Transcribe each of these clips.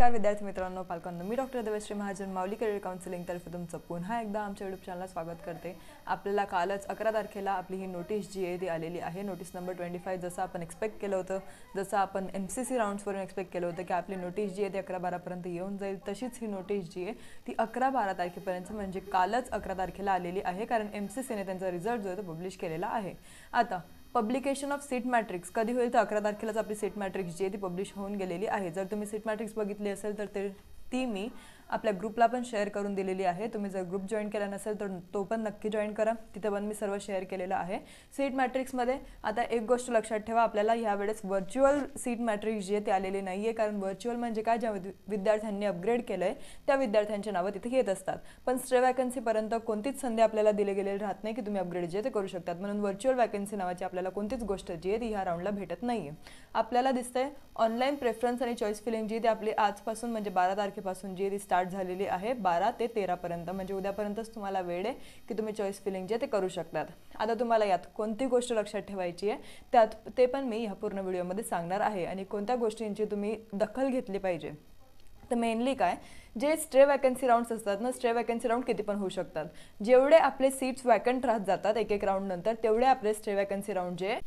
नमस्कार विद्यार्थी मित्रांनो, पालकांनो, मी डॉक्टर देवश्री महाजन माऊली करिअर काउन्सिलिंग तर्फे तुमचं पुन्हा एकदा आमच्या यूट्यूब चॅनलला स्वागत करते। आपल्याला कालच 11 तारखेला आपली ही नोटीस जी आहे ती आलेली आहे। नोटीस नंबर 25 जसं आपण एक्सपेक्ट केलं होतं, जसं आपण MCC राउंड्सवरून एक्सपेक्ट केलं होतं की आपली नोटीस जी आहे ती 11-12 पर्यंत येऊन जाईल, तशीच ही नोटीस जी आहे ती 11-12 तारखेपर्यंत म्हणजे कालच 11 तारखेला आलेली आहे, कारण MCC ने त्यांचा रिझल्ट जो आहे तो पब्लिश केलेला आहे। आता पब्लिकेशन ऑफ सीट मॅट्रिक्स कधी होईल तर 11 तारखेलाच आपली सीट मॅट्रिक्स जी आहे ती पब्लिश होऊन गेलेली आहे। जर तुम्ही सीट मॅट्रिक्स बघितली असेल तर ती मी आपल्या ग्रुपला पण शेअर करून दिलेली आहे। तुम्ही जर ग्रुप जॉइन केला नसेल तर तो पण नक्की जॉइन करा, तिथे पण मी सर्व शेअर केलेलं आहे। सीट मॅट्रिक्स मध्ये आता एक गोष्ट लक्षात ठेवा, आपल्याला ह्या वेळेस व्हर्च्युअल सीट मॅट्रिक्स जी आहे ती आलेली नाहीये, कारण व्हर्च्युअल म्हणजे काय, ज्या विद्यार्थ्यांनी अपग्रेड केलंय त्या विद्यार्थ्यांची नावं तिथे येत असतात, पण स्टे वॅकन्सी पर्यंत कोणतीच संधी आपल्याला दिली गेलेली राहत नाही की तुम्ही अपग्रेड जे ते करू शकतात, म्हणून व्हर्च्युअल वॅकन्सी नावाची आपल्याला कोणतीच गोष्ट जी आहे ती ह्या राऊंडला भेटत नाहीये। आपल्याला दिसतंय ऑनलाइन प्रेफरन्स आणि चॉईस फिलिंग जी ती आपली आजपासून म्हणजे 12 तारखेपासून जी ती स्टार्ट झालेली आहे, 12 ते 13 पर्यंत, म्हणजे उद्यापर्यंतच तुम्हाला वेळ आहे की तुम्ही चॉईस फिलिंग जे ते करू शकतात। आता तुम्हाला यात कोणती गोष्ट लक्षात ठेवायची आहे त्यात ते पण मी ह्या पूर्ण व्हिडिओमध्ये सांगणार आहे, आणि कोणत्या गोष्टींची तुम्ही दखल घेतली पाहिजे। तर मेनली काय, जे स्टे वॅकन्सी राउंड्स असतात ना, स्टे वॅकन्सी राउंड किती पण होऊ शकतात। जेवढे आपले सीट्स वॅकंट राहत जातात एक एक राउंड नंतर, तेवढे आपले स्टे वॅकन्सी राउंड जे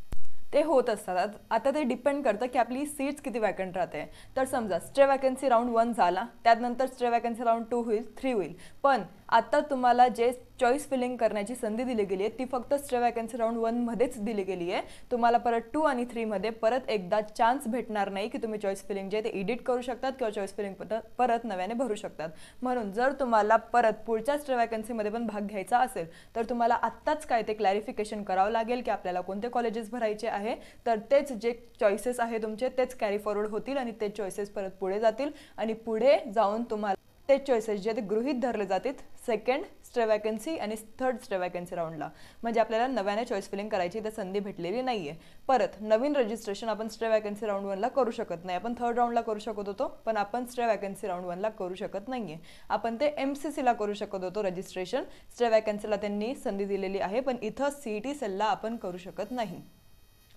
ते होत असतात। आता ते डिपेंड करतं की आपली सीट्स किती वॅकंट राहते। तर समजा स्टे वॅकन्सी राउंड 1 झाला, त्यानंतर स्टे वॅकन्सी राउंड 2 होईल, 3 होईल, पण आता तुम्हाला जे चॉईस फिलिंग करण्याची संधी दिली गेली आहे ती फक्त स्टे वॅकन्सी राउंड 1 मध्येच दिली गेली आहे। तुम्हाला परत 2 आणि 3 मध्ये परत एकदा चान्स भेटणार नाही की तुम्ही चॉईस फिलिंग जे ते एडिट करू शकतात किंवा चॉईस फिलिंग परत नव्याने भरू शकतात। म्हणून जर तुम्हाला परत पुढच्या स्टे वॅकन्सी मध्ये पण भाग घ्यायचा असेल तर तुम्हाला आत्ताच काय ते क्लॅरिफिकेशन करावं लागेल की आपल्याला कोणते कॉलेजेस भरायचे आहे, तर तेच जे चॉईसेस आहे तुमचे तेच कॅरी फॉरवर्ड होतील आणि ते चॉईसेस परत पुढे जातील, आणि पुढे जाऊन तुम्हाला ते चॉईसेस जे ते गृहीत धरले जातील सेकंड स्टे वॅकन्सी आणि थर्ड स्टे वॅकन्सी राऊंडला, म्हणजे आपल्याला नव्याने चॉईस फिलिंग करायची तर संधी भेटलेली नाहीये। परत नवीन रजिस्ट्रेशन आपण स्टे वॅकन्सी राऊंड 1 ला करू शकत नाही, आपण थर्ड राऊंडला करू शकत होतो पण आपण स्टे वॅकन्सी राऊंड 1 ला करू शकत नाहीये। आपण ते MCC ला करू शकत होतो रजिस्ट्रेशन, स्टे वॅकन्सीला त्यांनी संधी दिलेली आहे, पण इथं CET सेलला आपण करू शकत नाही,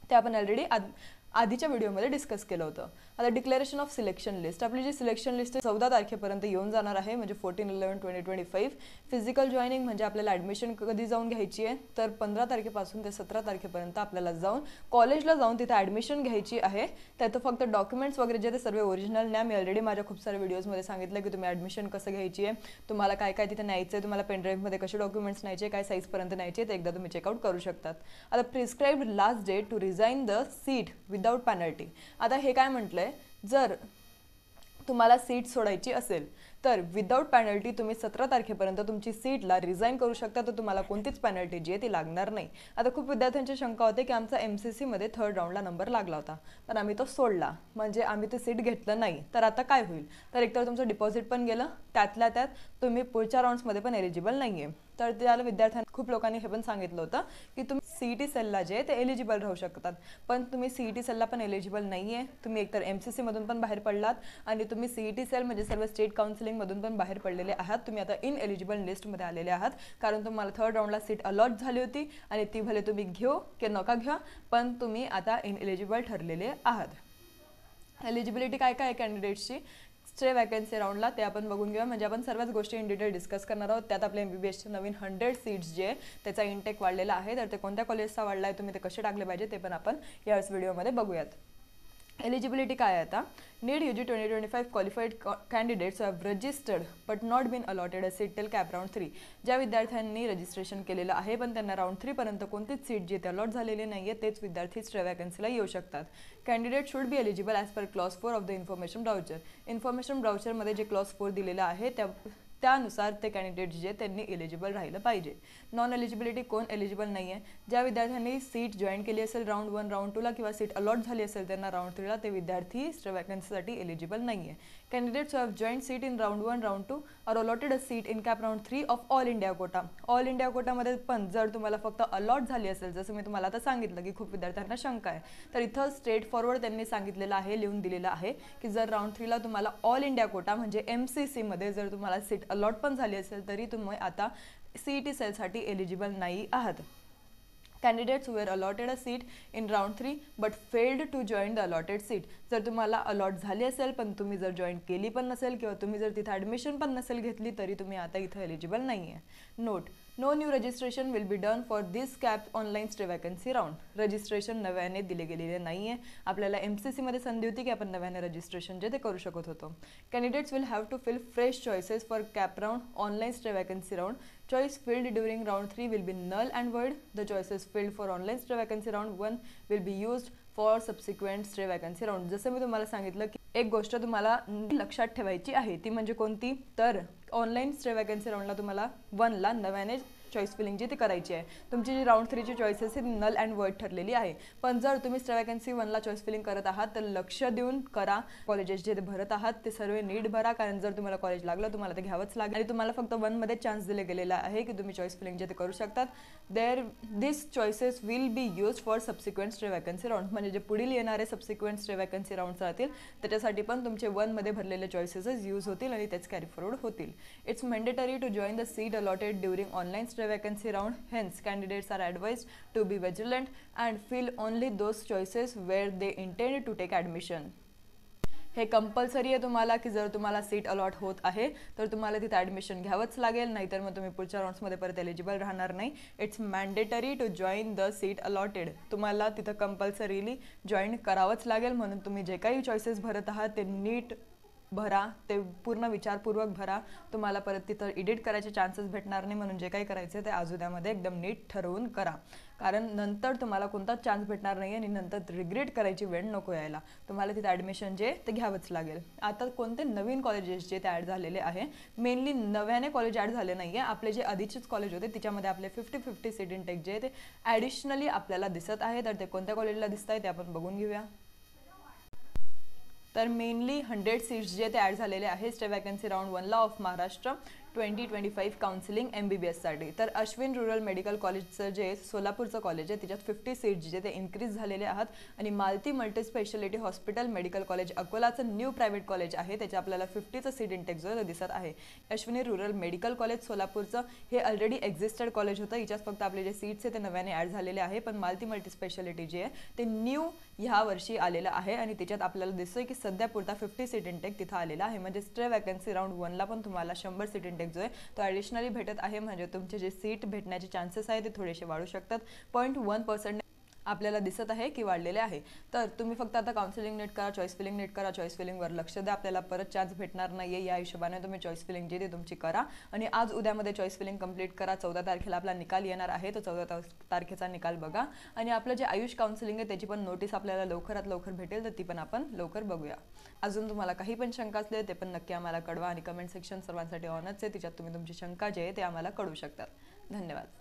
ते आपण ऑलरेडी आधीच्या व्हिडिओमध्ये डिस्कस केलं होतं। आता डिक्लेरेशन ऑफ सिलेक्शन लिस्ट, आपली जी सिलेक्शन लिस्ट 14 तारखेपर्यंत येऊन जाणार आहे, म्हणजे 14/11/2025। फिजिकल जॉईनिंग म्हणजे आपल्याला ॲडमिशन कधी जाऊन घ्यायची आहे तर 15 तारखेपासून ते 17 तारखेपर्यंत आपल्याला जाऊन कॉलेजला जाऊन तिथे ॲडमिशन घ्यायची आहे। त्यात फक्त डॉक्युमेंट्स वगैरे जे ते सर्व ओरिजिनल न्या, मी ऑलरेडी माझ्या खूप साऱ्या व्हिडिओजमध्ये सांगितलं की तुम्ही ॲडमिशन कसं घ्यायची आहे, तुम्हाला काय काय तिथे न्यायचं आहे, तुम्हाला पेनड्राईव्हमध्ये कसे डॉक्युमेंट्स न्यायचे, काय साईजपर्यंत न्यायचे, ते एकदा तुम्ही चेकआउट करू शकतात। आता prescribed last date to resign the seat without penalty, आता हे काय म्हटलंय, जर तुम्हाला सीट सोडायची असेल तर विदाउट पेनल्टी तुम्ही 17 तारखेपर्यंत तुमची सीटला रिझाइन करू शकता, तर तुम्हाला कोणतीच पेनल्टी जी आहे ती लागणार नाही। आता खूप विद्यार्थ्यांची शंका होते की आमचा MCC मध्ये थर्ड राऊंडला नंबर लागला होता पण आम्ही तो सोडला, म्हणजे आम्ही ते सीट घेतलं नाही, तर आता काय होईल, तर एकतर तुमचं डिपॉझिट पण गेलं, त्यातल्या त्यात तुम्ही पुढच्या राऊंड्समध्ये पण एलिजिबल नाहीये। तर त्याला विद्यार्थ्यांना खूप लोकांनी हे पण सांगितलं होतं की तुम्ही CET सेलला जे ते एलिजिबल राहू शकतात, पण तुम्ही CET सेलला पण एलिजिबल नाहीये, तुम्ही एकतर MCC मधून पण बाहेर पडलात आणि तुम्ही CET सेल म्हणजे सर्व स्टेट काउन्सिलिंग मधून पण बाहेर पडलेले आहात, तुम्ही आता इन एलिजिबल लिस्टमध्ये आलेले आहात, कारण तुम्हाला थर्ड राऊंडला सीट अलॉट झाली होती आणि ती भले तुम्ही घेऊ की नका घ्या, पण तुम्ही आता इन एलिजिबल ठरलेले आहात। एलिजिबिलिटी काय काय आहे कॅन्डिडेट्सची स्टे वॅकन्सी राऊंडला ते आपण बघून घेऊया, म्हणजे आपण सर्वच गोष्टी इन डिटेल डिस्कस करणार आहोत। त्यात आपले MBBSचे नवीन 100 सीट्स जे त्याचा इनटेक वाढलेला आहे, तर ते कोणत्या कॉलेजचा वाढला आहे, तुम्ही ते कसे टाकले पाहिजे ते पण आपण याच व्हिडिओमध्ये बघूयात। एलिजिबिलिटी काय आहे आता, NEET UG 2025 qualified candidates have registered but not been allotted a seat till CAP round 3, ज्या विद्यार्थ्यांनी रजिस्ट्रेशन केलेलं आहे पण त्यांना राऊंड 3 पर्यंत कोणतीच सीट जी ते अलॉट झालेली नाहीये, तेच विद्यार्थी स्टे वॅकन्सीला येऊ शकतात। Candidate should be eligible as per clause 4 of the information brochure, information ब्राउचरमध्ये जे क्लॉज 4 दिलेलं आहे त्यानुसार ते कॅन्डिडेट जे त्यांनी एलिजिबल राहिलं पाहिजे। नॉन एलिजिबिलिटी कोण एलिजिबल नाही आहे, ज्या विद्यार्थ्यांनी सीट जॉईन केली असेल राऊंड 1 राऊंड 2 ला किंवा सीट अलॉट झाली असेल त्यांना राऊंड 3 ला, ते विद्यार्थी स्टे वॅकन्सीसाठी एलिजिबल नाही आहे। Candidates have join seat in round 1 round 2 are allotted a seat in CAP round 3 of all India quota, all India कोटामध्ये पण जर तुम्हाला फक्त अलॉट झाली असेल, जसं मी तुम्हाला आता सांगितलं की खूप विद्यार्थ्यांना शंका आहे, तर इथं स्ट्रेट फॉरवर्ड त्यांनी सांगितलेलं आहे, लिहून दिलेलं आहे की जर राऊंड 3 ला तुम्हाला ऑल इंडिया कोटा म्हणजे MCC मध्ये जर तुम्हाला सीट अलॉट पण झाली असेल तरी तुम्ही आता CET सेलसाठी एलिजिबल नाही आहात। Candidates were allotted a seat in round 3 but failed to join the allotted seat. जर तुम्हाला अलॉट झाली असेल पण तुम्ही जर जॉईन केली पण नसेल किंवा तुम्ही जर तिथे ॲडमिशन पण नसेल घेतली तरी तुम्ही आता इथे एलिजिबल नाही आहे. Note, no new registration will be done for this CAP online stray vacancy round. Registration नव्याने दिले गेलेले नाही आहे. आपल्याला MCC मध्ये संधी होती की आपण नव्याने रजिस्ट्रेशन जे ते करू शकत होतो. Candidates will have to fill fresh choices for CAP round online stray vacancy round. Choice filled during round 3 will be null and void. The choices filled for online stray vacancy round 1 will be used for subsequent stray vacancy round. जसं मी तुम्हाला सांगितलं की एक गोष्ट तुम्हाला लक्षात ठेवायची आहे ती म्हणजे कोणती, तर ऑनलाईन स्टे वॅकन्सी राऊंडला तुम्हाला 1ला नव्याने चॉईस फिलिंग जी ती करायची आहे. तुमची जी राऊंड 3ची चॉईसेस ही नल अँड वॉइड ठरलेली आहे. पण जर तुम्ही स्टे वॅकन्सी 1ला चॉईस फिलिंग करत आहात तर लक्ष देऊन करा. कॉलेजेस जे ते भरत आहात ते सर्व नीट भरा, कारण जर तुम्हाला कॉलेज लागलं तुम्हाला ते घ्यावंच लागेल आणि तुम्हाला फक्त 1मध्ये चान्स दिले गेलेला आहे की तुम्ही चॉईस फिलिंग जे ते करू शकतात. This choices will be use for subsequent stay vacancy round. म्हणजे जे पुढील येणारे सबसिक्वेंट स्टे वॅकन्सी राऊंड्स राहतील त्याच्यासाठी पण तुमचे 1मध्ये भरलेले चॉईसेस यूज होतील आणि तेच कॅरी फॉरवर्ड होतील. It's mandatory to join the seat allotted during online vacancy round. Hence, candidates are advised to be vigilant and fill only those choices where they intend to take admission. हे compulsory आहे तुम्हाला की जर तुम्हाला seat allot होत आहे तर तुम्हाला तिथे ॲडमिशन घ्यावंच लागेल, नाहीतर मग तुम्ही पुढच्या राऊंड्समध्ये परत एलिजिबल राहणार नाही. It's mandatory to join the seat allotted. तुम्हाला तिथं कंपल्सरीली जॉईन करावंच लागेल, म्हणून तुम्ही जे काही चॉईसेस भरत आहात ते नीट भरा, ते पूर्ण विचारपूर्वक भरा. तुम्हाला परत तिथं एडिट करायचे चान्सेस भेटणार नाही, म्हणून जे काही करायचं ते आज उद्यामध्ये एकदम नीट ठरवून करा, कारण नंतर तुम्हाला कोणताच चान्स भेटणार नाही आणि नंतर रिग्रेट करायची वेळ नको यायला. तुम्हाला तिथे ॲडमिशन जे ते घ्यावंच लागेल. आता कोणते नवीन कॉलेजेस जे ते ॲड झालेले आहे, मेनली नव्याने कॉलेज ॲड झाले नाही आहे. आपले जे आधीचेच कॉलेज होते त्याच्यामध्ये आपले 50-50 सीट इनटेक जे ते ॲडिशनली आपल्याला दिसत आहे. तर ते कोणत्या कॉलेजला दिसत आहे ते आपण बघून घेऊया. तर मेनली 100 सीट्स जे ते ॲड झालेले आहे स्टे वॅकन्सी राऊंड 1ला ऑफ महाराष्ट्र 2025 काउन्सिलिंग MBBSसाठी. तर अश्विन रुरल मेडिकल कॉलेजचं जे सोलापूरचं कॉलेज आहे त्याच्यात 50 सीट्स जे ते इन्क्रीज झालेले आहात. आणि Malti multi speciality hospital medical college अकोलाचं न्यू प्रायव्हेट कॉलेज आहे, त्याचे आपल्याला 50चं सीट इंटेक जो दिसत आहे. अश्विनी रुरल मेडिकल कॉलेज सोलापूरचं हे ऑलरेडी एक्झिस्टेड कॉलेज होतं, याच्यात फक्त आपले जे सीट्स आहे ते नव्याने ॲड झालेले आहे. पण मालती मल्टी स्पेशालिटी जे आहे ते न्यू ह्या वर्षी आलेलं आहे आणि त्याच्यात आपल्याला दिसतोय की सध्या पुरता 50 सीट इंटेक तिथं आलेला आहे. म्हणजे स्टे वॅकन्सी राऊंड 1ला पण तुम्हाला 100 सीट इंटेक जो आहे तो ॲडिशनली भेटत आहे. म्हणजे तुमचे जे सीट भेटण्याचे चान्सेस आहे ते थोडेसे वाढू शकतात. 0.1% आपल्याला दिसत आहे की वाढलेले आहे. तर तुम्ही फक्त आता काउन्सिलिंग नीट करा, चॉईस फिलिंग नीट करा, चॉईस फिलिंगवर लक्ष द्या. आपल्याला परत चान्स भेटणार नाही आहे, या हिशोबाने तुम्ही चॉईस फिलिंग जे ते तुमची करा आणि आज उद्यामध्ये चॉईस फिलिंग कंप्लीट करा. 14 तारखेला आपला निकाल येणार आहे, तर 14 तारखेचा निकाल बघा. आणि आपलं जे आयुष काउन्सिलिंग आहे त्याची पण नोटीस आपल्याला लवकरात लवकर भेटेल, तर ती पण आपण लवकर बघूया. अजून तुम्हाला काही पण शंका असले ते पण नक्की आम्हाला कळवा आणि कमेंट सेक्शन सर्वांसाठी ऑनच आहे, त्याच्यात तुम्ही तुमची शंका जे आहे ते आम्हाला कळवू शकतात. धन्यवाद.